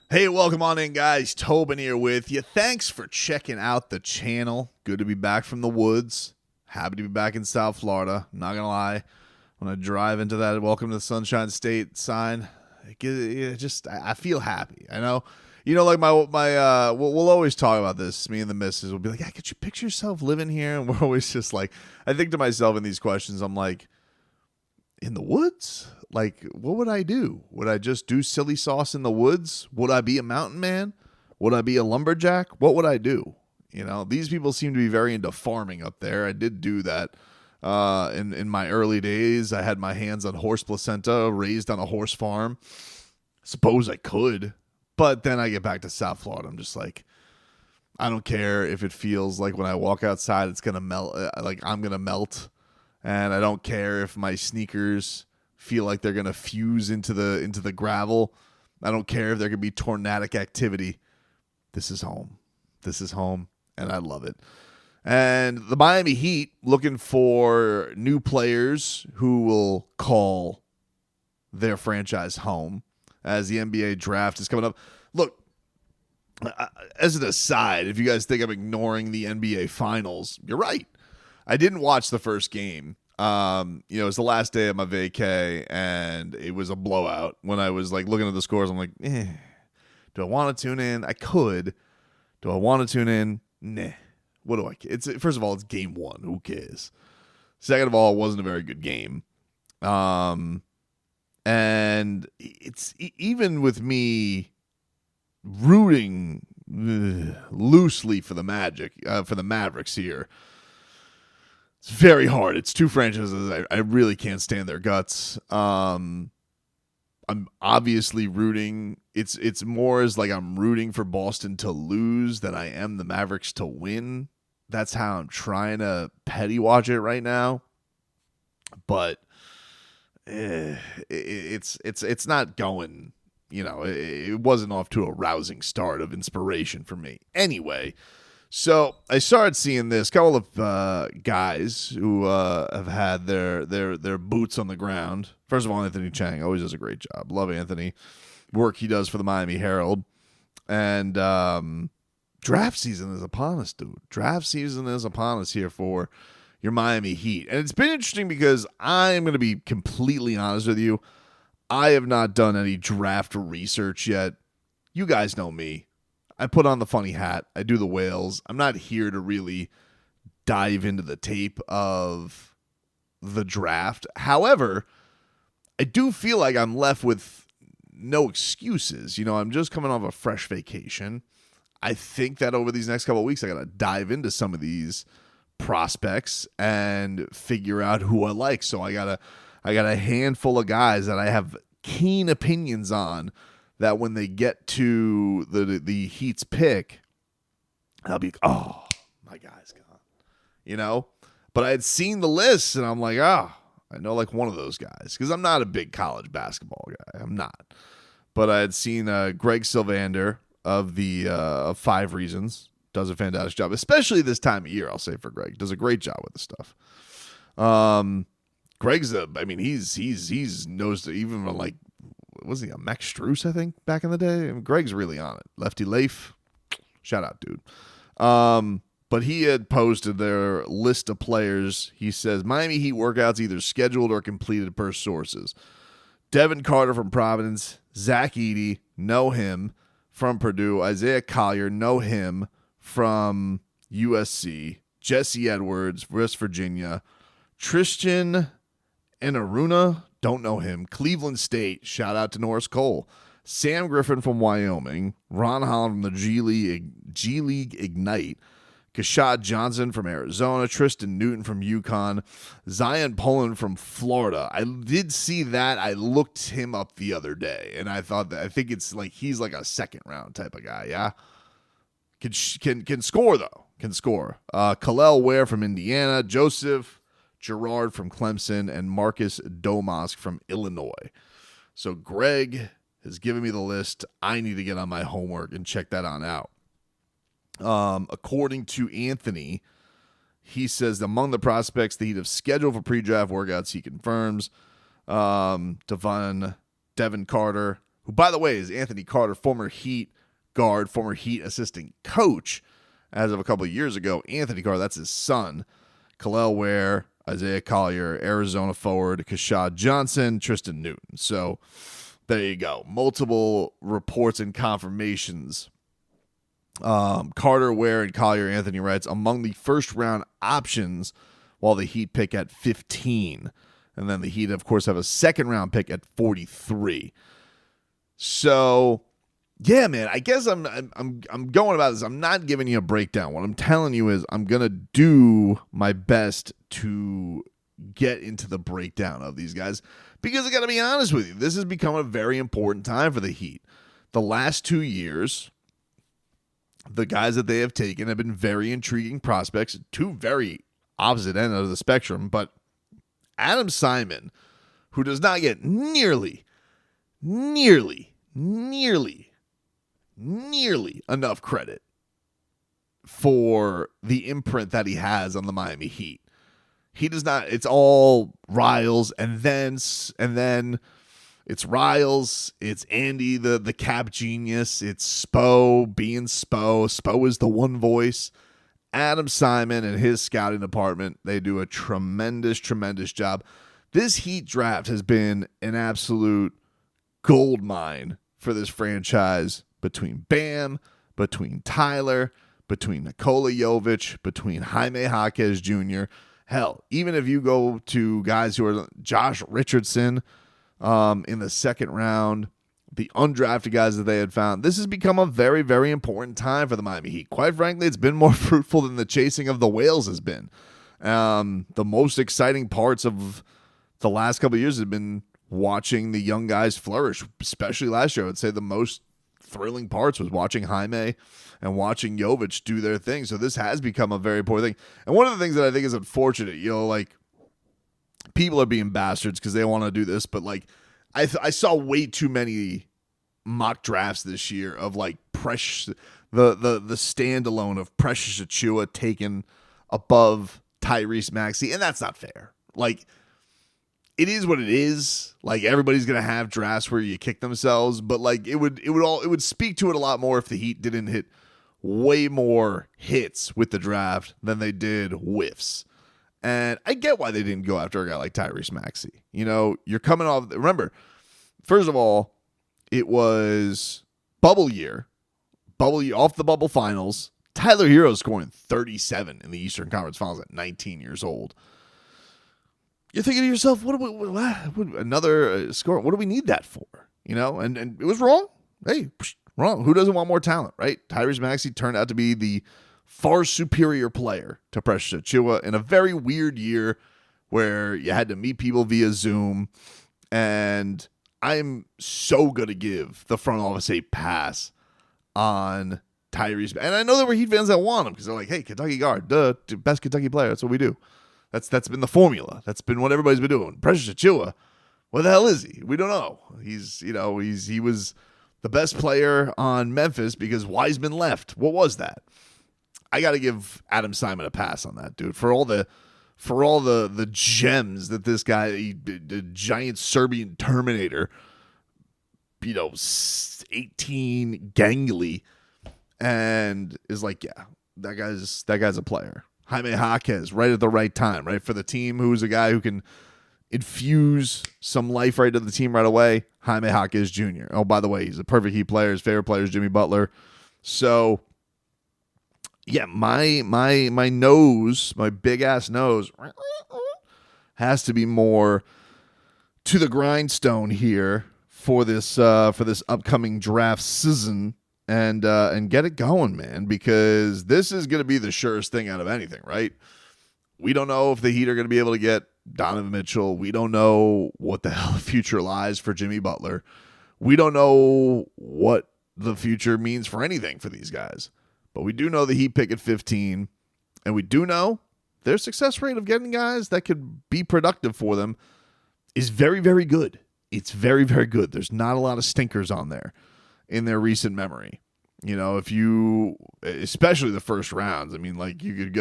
Hey, welcome on in, guys. Tobin here with you. Thanks for checking out the channel. Good to be back from the woods. Happy to be back in South Florida. Not going to lie. When I drive into that welcome to the Sunshine State sign, I feel happy. I know. Like we'll always talk about this. Me and the missus will be like, could you picture yourself living here? And we're always just like, I think to myself in these questions, I'm like, in the woods? Like, what would I do? Would I just do silly sauce in the woods? Would I be a mountain man? Would I be a lumberjack? What would I do? These people seem to be very into farming up there. I did do that in my early days. I had my hands on horse placenta, raised on a horse farm. Suppose I could, but then I get back to South Florida. I'm just like, I don't care if it feels like when I walk outside, it's gonna melt. Like I'm gonna melt, and I don't care if my sneakers feel like they're gonna fuse into the gravel. I don't care if there could be tornadic activity. This is home. This is home, and I love it. And the Miami Heat looking for new players who will call their franchise home as the NBA draft is coming up. Look, as an aside, if you guys think I'm ignoring the NBA Finals, you're right. I didn't watch the first game. It was the last day of my vacay, and it was a blowout. When I was like looking at the scores, I'm like, do I want to tune in? I could. Do I want to tune in? Nah. What do I care? First of all, it's game one. Who cares? Second of all, it wasn't a very good game. And it's even with me rooting loosely for the Mavericks here. It's very hard. It's two franchises I really can't stand their guts. I'm obviously rooting. It's more as like I'm rooting for Boston to lose than I am the Mavericks to win. That's how I'm trying to petty watch it right now. But it's not going. It wasn't off to a rousing start of inspiration for me. Anyway. So I started seeing this couple of guys who have had their boots on the ground. First of all, Anthony Chang always does a great job. Love Anthony. Work he does for the Miami Herald. And draft season is upon us, dude. Draft season is upon us here for your Miami Heat. And it's been interesting because I'm going to be completely honest with you. I have not done any draft research yet. You guys know me. I put on the funny hat. I do the whales. I'm not here to really dive into the tape of the draft. However, I do feel like I'm left with no excuses. I'm just coming off a fresh vacation. I think that over these next couple of weeks, I got to dive into some of these prospects and figure out who I like. So I got a handful of guys that I have keen opinions on, that when they get to the Heat's pick, I'll be, oh, my guy's gone. But I had seen the list, and I'm like, I know like one of those guys. Because I'm not a big college basketball guy. I'm not. But I had seen Greg Sylvander of the of 5 Reasons. Does a fantastic job, especially this time of year, I'll say, for Greg. Does a great job with the stuff. Greg's he's knows even like, wasn't he a Max Strus, I think, back in the day? Greg's really on it. Lefty Leif, shout out, dude. But he had posted their list of players. He says, Miami Heat workouts either scheduled or completed per sources. Devin Carter from Providence. Zach Edey, know him from Purdue. Isaiah Collier, know him from USC. Jesse Edwards, West Virginia. Tristan Enaruna, don't know him. Cleveland State, shout out to Norris Cole. Sam Griffin from Wyoming. Ron Holland from the G League Ignite. Kashad Johnson from Arizona. Tristan Newton from UConn. Zion Poland from Florida. I did see that. I looked him up the other day, and I think it's like he's like a second round type of guy. Yeah, can score though. Can score. Kalel Ware from Indiana. Joseph Girard from Clemson, and Marcus Domask from Illinois. So Greg has given me the list. I need to get on my homework and check that on out. According to Anthony, he says among the prospects that he'd have scheduled for pre-draft workouts, he confirms Devin Carter, who, by the way, is Anthony Carter, former Heat guard, former Heat assistant coach as of a couple of years ago. Anthony Carter, that's his son. Kel'el Ware, Isaiah Collier, Arizona forward, Kashad Johnson, Tristan Newton. So there you go. Multiple reports and confirmations. Carter, Ware, and Collier, Anthony writes, among the first-round options, while the Heat pick at 15. And then the Heat, of course, have a second-round pick at 43. So, yeah, man, I guess I'm going about this. I'm not giving you a breakdown. What I'm telling you is I'm going to do my best to get into the breakdown of these guys because I got to be honest with you. This has become a very important time for the Heat. The last 2 years, the guys that they have taken have been very intriguing prospects, two very opposite ends of the spectrum, but Adam Simon, who does not get nearly enough credit for the imprint that he has on the Miami Heat. He does not. It's all Riles, and then it's Riles. It's Andy, the cap genius. It's Spo being Spo. Spo is the one voice. Adam Simon and his scouting department, they do a tremendous job. This Heat draft has been an absolute gold mine for this franchise between Bam, between Tyler, between Nikola Jovic, between Jaime Jaquez Jr. Hell, even if you go to guys who are Josh Richardson in the second round, the undrafted guys that they had found, this has become a very, very important time for the Miami Heat. Quite frankly, it's been more fruitful than the chasing of the whales has been. The most exciting parts of the last couple of years have been watching the young guys flourish, especially last year. I would say the most thrilling parts was watching Jaime and watching Jovic do their thing. So this has become a very important thing. And one of the things that I think is unfortunate, like people are being bastards because they want to do this, but like I saw way too many mock drafts this year of like Precious, the standalone of Precious Achiuwa taken above Tyrese Maxey, and that's not fair. Like, it is what it is. Like, everybody's gonna have drafts where you kick themselves, but like it would speak to it a lot more if the Heat didn't hit way more hits with the draft than they did whiffs. And I get why they didn't go after a guy like Tyrese Maxey. You're coming off. Remember, first of all, it was bubble year, off the bubble finals. Tyler Hero scoring 37 in the Eastern Conference Finals at 19 years old. You're thinking to yourself, what another score? What do we need that for? And it was wrong. Hey, wrong. Who doesn't want more talent, right? Tyrese Maxey turned out to be the far superior player to Precious Achiuwa in a very weird year where you had to meet people via Zoom. And I'm so going to give the front office a pass on Tyrese. And I know there were Heat fans that want him because they're like, hey, Kentucky guard, best Kentucky player. That's what we do. That's been the formula. That's been what everybody's been doing. Precious Achiuwa, where the hell is he? We don't know. He was the best player on Memphis because Wiseman left. What was that? I got to give Adam Simon a pass on that, dude. For all the gems that this guy, the giant Serbian Terminator, 18 gangly, and is like, yeah, that guy's a player. Jaime Jaquez, right at the right time, right for the team, who's a guy who can infuse some life right to the team right away. Jaime Jaquez Jr. Oh, by the way, he's a perfect Heat player. His favorite player is Jimmy Butler. So, yeah, my nose, my big ass nose, has to be more to the grindstone here for this upcoming draft season. And get it going, man, because this is going to be the surest thing out of anything, right? We don't know if the Heat are going to be able to get Donovan Mitchell. We don't know what the hell the future lies for Jimmy Butler. We don't know what the future means for anything for these guys. But we do know the Heat pick at 15, and we do know their success rate of getting guys that could be productive for them is very, very good. It's very, very good. There's not a lot of stinkers on there in their recent memory. If you, especially the first rounds, I mean, like you could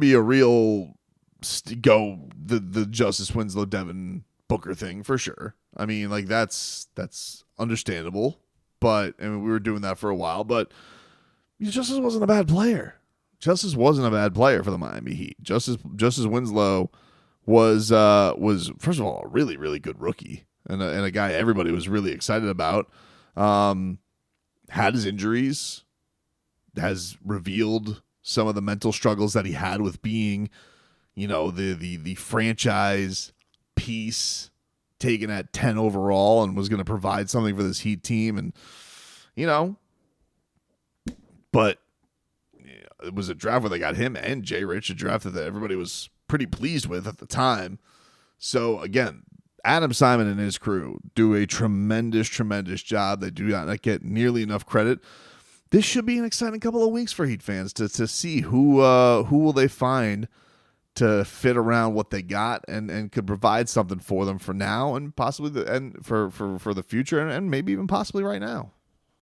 be a real the Justice Winslow, Devin Booker thing for sure. I mean, like that's understandable, but we were doing that for a while. But Justice wasn't a bad player. Justice wasn't a bad player for the Miami Heat. Justice Winslow was first of all a really, really good rookie and a guy everybody was really excited about. Had his injuries, has revealed some of the mental struggles that he had with being, the franchise piece taken at 10 overall and was going to provide something for this Heat team. And, but it was a draft where they got him and Jay Rich, a draft that everybody was pretty pleased with at the time. So, again, Adam Simon and his crew do a tremendous, tremendous job. They do not get nearly enough credit. This should be an exciting couple of weeks for Heat fans to see who will they find to fit around what they got and could provide something for them for now and possibly for the future and maybe even possibly right now.